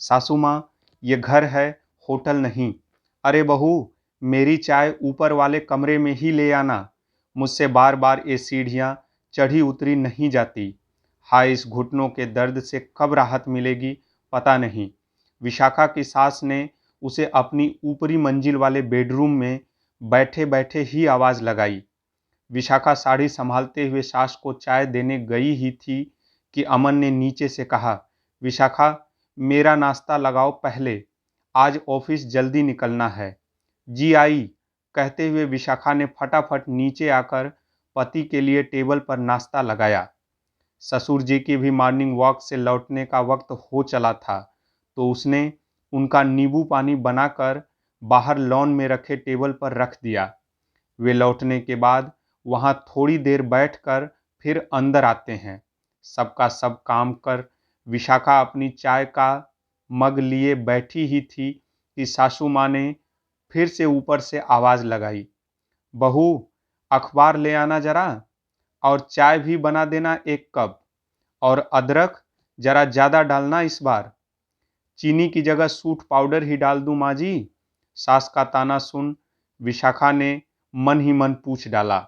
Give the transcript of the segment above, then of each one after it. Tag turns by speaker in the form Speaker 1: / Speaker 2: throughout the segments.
Speaker 1: सासू माँ, ये घर है, होटल नहीं। अरे बहू, मेरी चाय ऊपर वाले कमरे में ही ले आना। मुझसे बार बार ये सीढ़ियाँ चढ़ी उतरी नहीं जाती। हाय, इस घुटनों के दर्द से कब राहत मिलेगी पता नहीं। विशाखा की सास ने उसे अपनी ऊपरी मंजिल वाले बेडरूम में बैठे बैठे ही आवाज़ लगाई। विशाखा साड़ी संभालते हुए सास को चाय देने गई ही थी कि अमन ने नीचे से कहा, विशाखा, मेरा नाश्ता लगाओ पहले, आज ऑफिस जल्दी निकलना है। जी आई, कहते हुए विशाखा ने फटाफट नीचे आकर पति के लिए टेबल पर नाश्ता लगाया। ससुर जी की भी मॉर्निंग वॉक से लौटने का वक्त हो चला था, तो उसने उनका नींबू पानी बनाकर बाहर लॉन में रखे टेबल पर रख दिया। वे लौटने के बाद वहां थोड़ी देर बैठकर फिर अंदर आते हैं। सबका सब काम कर विशाखा अपनी चाय का मग लिए बैठी ही थी कि सासू माँ ने फिर से ऊपर से आवाज लगाई, बहू, अखबार ले आना जरा, और चाय भी बना देना एक कप, और अदरक जरा ज्यादा डालना इस बार। चीनी की जगह सूट पाउडर ही डाल दूं माँ जी? सास का ताना सुन विशाखा ने मन ही मन पूछ डाला,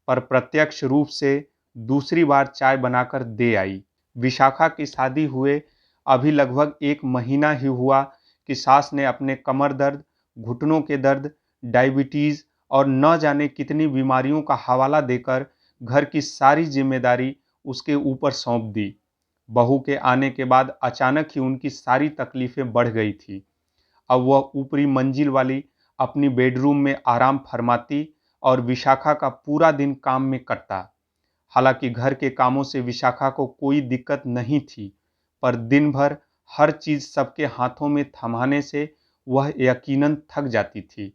Speaker 1: पर प्रत्यक्ष रूप से दूसरी बार चाय बनाकर दे आई। विशाखा की शादी हुए अभी लगभग 1 महीना ही हुआ कि सास ने अपने कमर दर्द, घुटनों के दर्द, डायबिटीज और न जाने कितनी बीमारियों का हवाला देकर घर की सारी जिम्मेदारी उसके ऊपर सौंप दी। बहू के आने के बाद अचानक ही उनकी सारी तकलीफें बढ़ गई थी। अब वह ऊपरी मंजिल वाली अपनी बेडरूम में आराम फरमाती और विशाखा का पूरा दिन काम में कटता। हालांकि घर के कामों से विशाखा को कोई दिक्कत नहीं थी, पर दिन भर हर चीज सबके हाथों में थमाने से वह यकीनन थक जाती थी।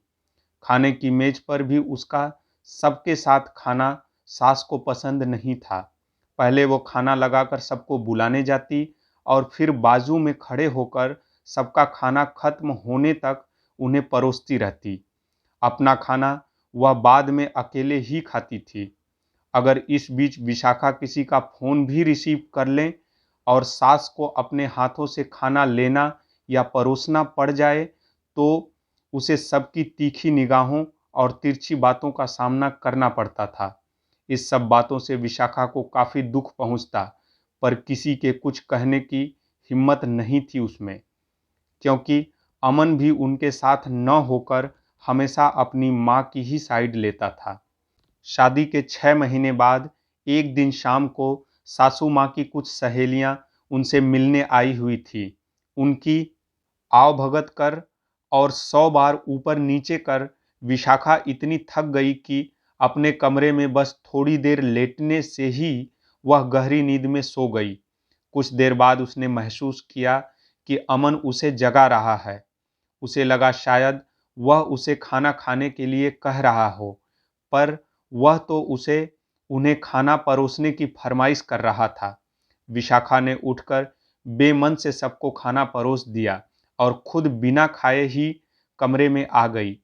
Speaker 1: खाने की मेज पर भी उसका सबके साथ खाना सास को पसंद नहीं था। पहले वो खाना लगाकर सबको बुलाने जाती और फिर बाजू में खड़े होकर सबका खाना खत्म होने तक उन्हें परोसती रहती। अपना खाना वह बाद में अकेले ही खाती थी। अगर इस बीच विशाखा किसी का फोन भी रिसीव कर लें और सास को अपने हाथों से खाना लेना या परोसना पड़ जाए, तो उसे सबकी तीखी निगाहों और तिरछी बातों का सामना करना पड़ता था। इस सब बातों से विशाखा को काफी दुख पहुंचता, पर किसी के कुछ कहने की हिम्मत नहीं थी उसमें, क्योंकि अमन भी उनके साथ न होकर हमेशा अपनी माँ की ही साइड लेता था। शादी के 6 महीने बाद एक दिन शाम को सासू माँ की कुछ सहेलियां उनसे मिलने आई हुई थी। उनकी आवभगत कर और 100 बार ऊपर नीचे कर विशाखा इतनी थक गई कि अपने कमरे में बस थोड़ी देर लेटने से ही वह गहरी नींद में सो गई। कुछ देर बाद उसने महसूस किया कि अमन उसे जगा रहा है। उसे लगा शायद वह उसे खाना खाने के लिए कह रहा हो, पर वह तो उसे उन्हें खाना परोसने की फरमाइश कर रहा था। विशाखा ने उठकर बेमन से सबको खाना परोस दिया और खुद बिना खाए ही कमरे में आ गई।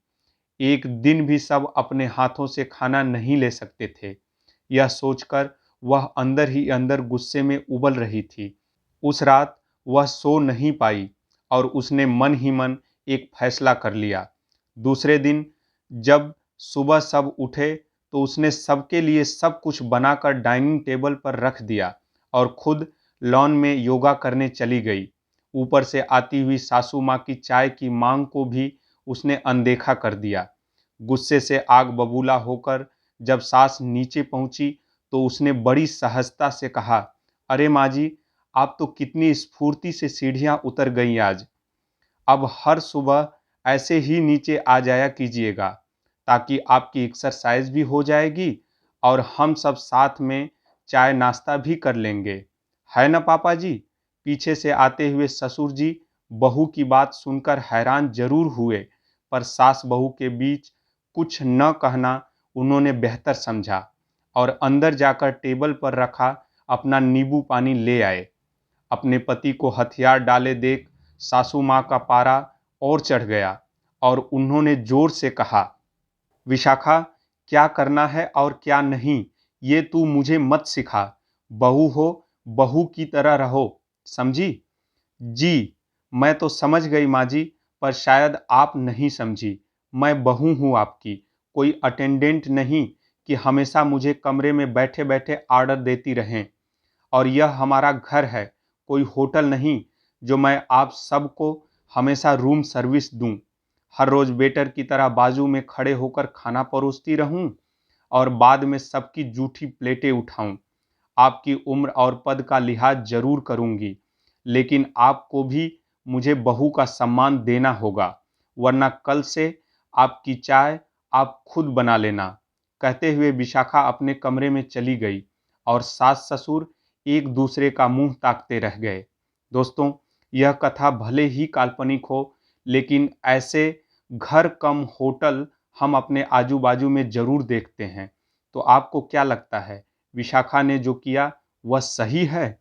Speaker 1: एक दिन भी सब अपने हाथों से खाना नहीं ले सकते थे, यह सोचकर वह अंदर ही अंदर गुस्से में उबल रही थी। उस रात वह सो नहीं पाई और उसने मन ही मन एक फैसला कर लिया। दूसरे दिन जब सुबह सब उठे तो उसने सबके लिए सब कुछ बनाकर डाइनिंग टेबल पर रख दिया और खुद लॉन में योगा करने चली गई। ऊपर से आती हुई सासू माँ की चाय की मांग को भी उसने अनदेखा कर दिया। गुस्से से आग बबूला होकर जब सास नीचे पहुंची तो उसने बड़ी सहजता से कहा, अरे माँ जी, आप तो कितनी स्फूर्ति से सीढ़ियां उतर गई आज। अब हर सुबह ऐसे ही नीचे आ जाया कीजिएगा, ताकि आपकी एक्सरसाइज भी हो जाएगी और हम सब साथ में चाय नाश्ता भी कर लेंगे, है ना पापा जी? पीछे से आते हुए ससुर जी बहू की बात सुनकर हैरान जरूर हुए, पर सास बहू के बीच कुछ न कहना उन्होंने बेहतर समझा और अंदर जाकर टेबल पर रखा अपना नींबू पानी ले आए। अपने पति को हथियार डाले देख सासू माँ का पारा और चढ़ गया और उन्होंने जोर से कहा, विशाखा, क्या करना है और क्या नहीं, ये तू मुझे मत सिखा। बहू हो, बहू की तरह रहो, समझी? जी, मैं तो समझ गई माँ जी, पर शायद आप नहीं समझी। मैं बहू हूँ आपकी, कोई अटेंडेंट नहीं कि हमेशा मुझे कमरे में बैठे-बैठे ऑर्डर देती रहें। और यह हमारा घर है, कोई होटल नहीं जो मैं आप सबको हमेशा रूम सर्विस दूं। हर रोज वेटर की तरह बाजू में खड़े होकर खाना परोसती रहूं और बाद में सबकी जूठी प्लेटें उठाऊं। आपकी उम्र और पद का लिहाज जरूर करूंगी, लेकिन आपको भी मुझे बहू का सम्मान देना होगा, वरना कल से आपकी चाय आप खुद बना लेना। कहते हुए विशाखा अपने कमरे में चली गई और सास ससुर एक दूसरे का मुंह ताकते रह गए। दोस्तों, यह कथा भले ही काल्पनिक हो, लेकिन ऐसे घर कम होटल हम अपने आजू बाजू में जरूर देखते हैं। तो आपको क्या लगता है, विशाखा ने जो किया वह सही है?